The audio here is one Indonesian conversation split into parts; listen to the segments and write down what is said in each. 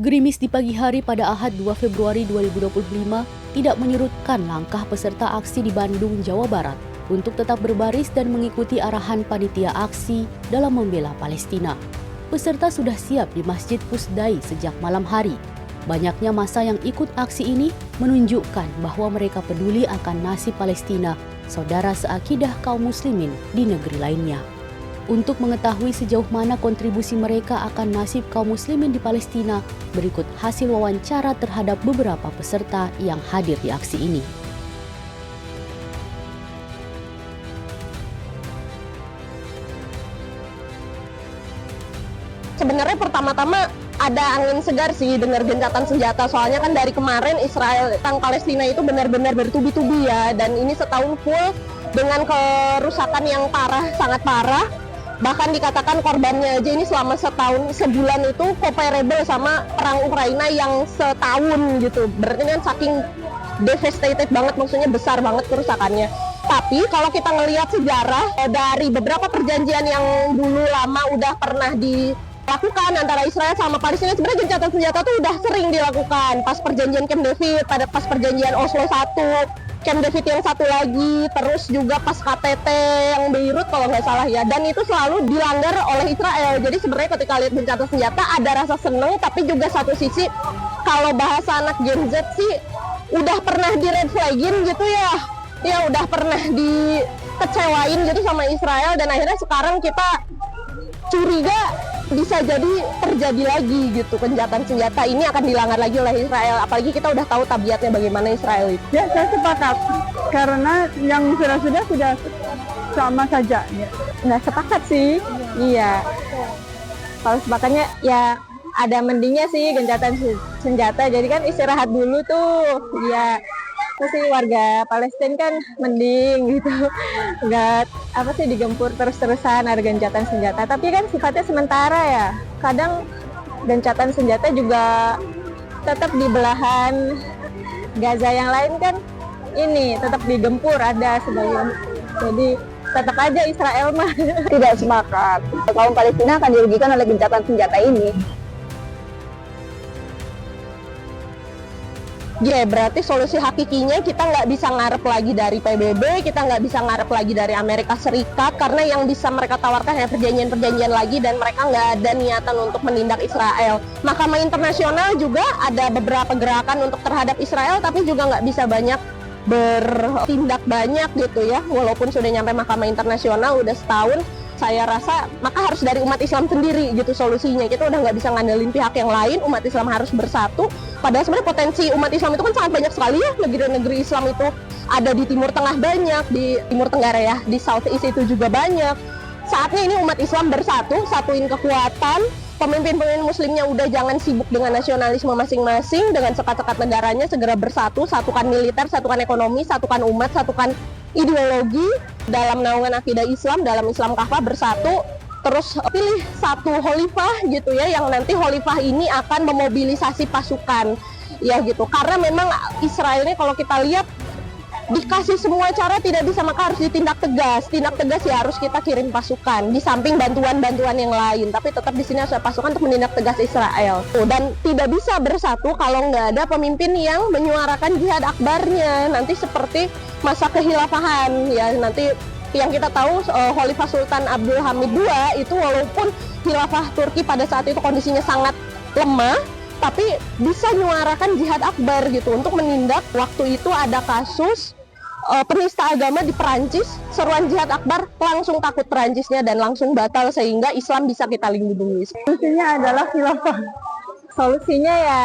Gerimis di pagi hari pada Ahad 2 Februari 2025 tidak menyurutkan langkah peserta aksi di Bandung, Jawa Barat untuk tetap berbaris dan mengikuti arahan panitia aksi dalam membela Palestina. Peserta sudah siap di Masjid Pusdai sejak malam hari. Banyaknya massa yang ikut aksi ini menunjukkan bahwa mereka peduli akan nasib Palestina, saudara seakidah kaum muslimin di negeri lainnya. Untuk mengetahui sejauh mana kontribusi mereka akan nasib kaum muslimin di Palestina, berikut hasil wawancara terhadap beberapa peserta yang hadir di aksi ini. Sebenarnya pertama-tama ada angin segar sih dengar gencatan senjata, soalnya kan dari kemarin Israel tentang Palestina itu benar-benar bertubi-tubi ya, dan ini setahun full dengan kerusakan yang parah, sangat parah. Bahkan dikatakan korbannya aja ini selama sebulan itu comparable sama perang Ukraina yang setahun gitu. Berarti kan saking devastated banget, maksudnya besar banget kerusakannya. Tapi kalau kita ngelihat sejarah dari beberapa perjanjian yang dulu lama udah pernah dilakukan antara Israel sama Palestina, sebenarnya gencatan senjata tuh udah sering dilakukan. Pas perjanjian Camp David, pas perjanjian Oslo 1, Camp David yang satu lagi, terus juga pas KTT yang Beirut kalau nggak salah ya, dan itu selalu dilanggar oleh Israel. Jadi sebenarnya ketika lihat gencatan senjata ada rasa seneng, tapi juga satu sisi kalau bahasa anak Gen Z sih udah pernah di red flagin gitu ya udah pernah dikecewain gitu sama Israel, dan akhirnya sekarang kita curiga bisa jadi terjadi lagi gitu, gencatan senjata ini akan dilanggar lagi oleh Israel, apalagi kita udah tahu tabiatnya bagaimana Israel itu. Ya, saya sepakat karena yang sudah sama saja. Ya. Nggak sepakat sih, iya. Kalau sepakatnya ya ada mendingnya sih gencatan senjata, jadi kan istirahat dulu tuh, ya. Terus sih warga Palestina kan mending gitu, nggak digempur terus-terusan ada gencatan senjata. Tapi kan sifatnya sementara ya. Kadang gencatan senjata juga tetap di belahan Gaza yang lain kan ini tetap digempur ada sebagian. Jadi tetap aja Israel mah Tidak sepakat. Kaum Palestina akan dirugikan oleh gencatan senjata ini. Ya, berarti solusi hakikinya kita nggak bisa ngarep lagi dari PBB, kita nggak bisa ngarep lagi dari Amerika Serikat, karena yang bisa mereka tawarkan hanya perjanjian-perjanjian lagi, dan mereka nggak ada niatan untuk menindak Israel. Mahkamah Internasional juga ada beberapa gerakan untuk terhadap Israel, tapi juga nggak bisa banyak bertindak banyak gitu ya, walaupun sudah nyampe Mahkamah Internasional udah setahun. Saya rasa maka harus dari umat Islam sendiri gitu solusinya. Kita udah nggak bisa ngandelin pihak yang lain, umat Islam harus bersatu. Padahal sebenarnya potensi umat Islam itu kan sangat banyak sekali ya, negeri-negeri Islam itu ada di Timur Tengah banyak, di Timur Tenggara ya, di Southeast itu juga banyak. Saatnya ini umat Islam bersatu, satuin kekuatan. Pemimpin-pemimpin muslimnya udah jangan sibuk dengan nasionalisme masing-masing, dengan sekat-sekat negaranya segera bersatu, satukan militer, satukan ekonomi, satukan umat, satukan ideologi dalam naungan akidah Islam, dalam Islam Kafah bersatu, terus pilih satu khalifah gitu ya, yang nanti khalifah ini akan memobilisasi pasukan ya gitu, karena memang Israel ini kalau kita lihat dikasih semua cara tidak bisa, maka harus ditindak tegas ya, harus kita kirim pasukan di samping bantuan-bantuan yang lain, tapi tetap di sini harus ada pasukan untuk menindak tegas Israel. Dan tidak bisa bersatu kalau nggak ada pemimpin yang menyuarakan jihad akbarnya, nanti seperti masa kehilafahan ya, nanti yang kita tahu Khalifah Sultan Abdul Hamid II itu walaupun khilafah Turki pada saat itu kondisinya sangat lemah, tapi bisa menyuarakan jihad akbar gitu untuk menindak. Waktu itu ada kasus penista agama di Perancis, seruan jihad akbar, langsung takut Perancisnya dan langsung batal, sehingga Islam bisa kita lindungi. Solusinya adalah khilafah. Solusinya ya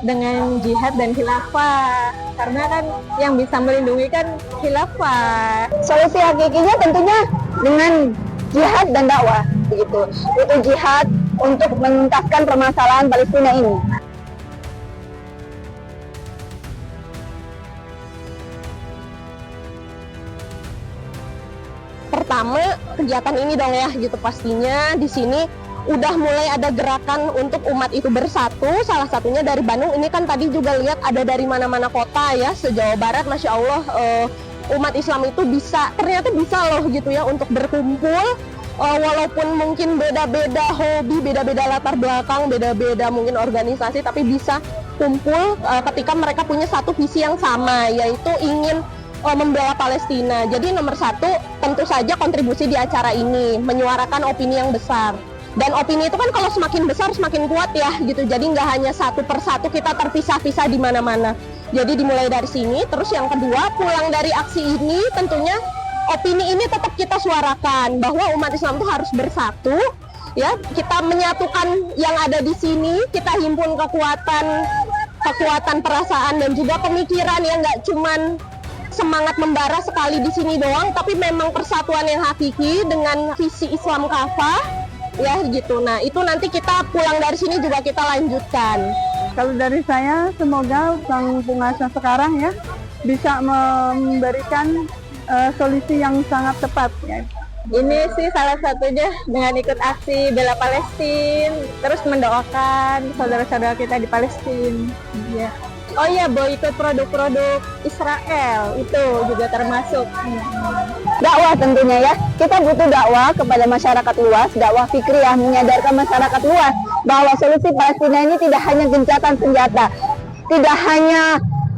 dengan jihad dan khilafah, karena kan yang bisa melindungi kan khilafah. Solusi hakikinya tentunya dengan jihad dan dakwah begitu. Itu jihad untuk menuntaskan permasalahan Palestina ini. Pertama kegiatan ini dong ya gitu, pastinya di sini udah mulai ada gerakan untuk umat itu bersatu, salah satunya dari Bandung. Ini kan tadi juga lihat ada dari mana-mana kota ya, se-Jawa Barat, Masya Allah umat Islam itu ternyata bisa loh gitu ya untuk berkumpul walaupun mungkin beda-beda hobi, beda-beda latar belakang, beda-beda mungkin organisasi, tapi bisa kumpul ketika mereka punya satu visi yang sama, yaitu ingin membela Palestina. Jadi nomor satu, tentu saja kontribusi di acara ini, menyuarakan opini yang besar. Dan opini itu kan kalau semakin besar semakin kuat ya gitu. Jadi nggak hanya satu persatu kita terpisah-pisah di mana-mana. Jadi dimulai dari sini. Terus yang kedua, pulang dari aksi ini tentunya opini ini tetap kita suarakan bahwa umat Islam itu harus bersatu. Ya, kita menyatukan yang ada di sini, kita himpun kekuatan perasaan dan juga pemikiran yang nggak cuman semangat membara sekali di sini doang, tapi memang persatuan yang hakiki dengan visi Islam kafah, ya gitu. Nah itu nanti kita pulang dari sini juga kita lanjutkan. Kalau dari saya, semoga sang penguasa sekarang ya bisa memberikan solusi yang sangat tepat. Ya. Ini sih salah satunya dengan ikut aksi bela Palestina, terus mendoakan saudara-saudara kita di Palestina. Ya. Oh iya, boikot produk-produk Israel itu juga termasuk. Dakwah tentunya ya, kita butuh dakwah kepada masyarakat luas, dakwah fikriyah, menyadarkan masyarakat luas bahwa solusi Palestina ini tidak hanya gencatan senjata, tidak hanya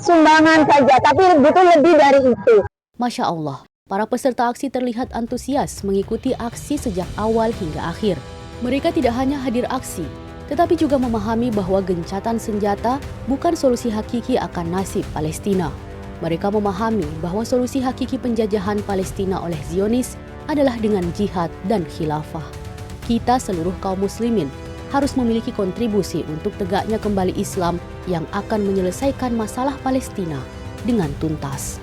sumbangan saja, tapi butuh lebih dari itu. Masya Allah, para peserta aksi terlihat antusias mengikuti aksi sejak awal hingga akhir. Mereka tidak hanya hadir aksi, tetapi juga memahami bahwa gencatan senjata bukan solusi hakiki akan nasib Palestina. Mereka memahami bahwa solusi hakiki penjajahan Palestina oleh Zionis adalah dengan jihad dan khilafah. Kita seluruh kaum muslimin harus memiliki kontribusi untuk tegaknya kembali Islam yang akan menyelesaikan masalah Palestina dengan tuntas.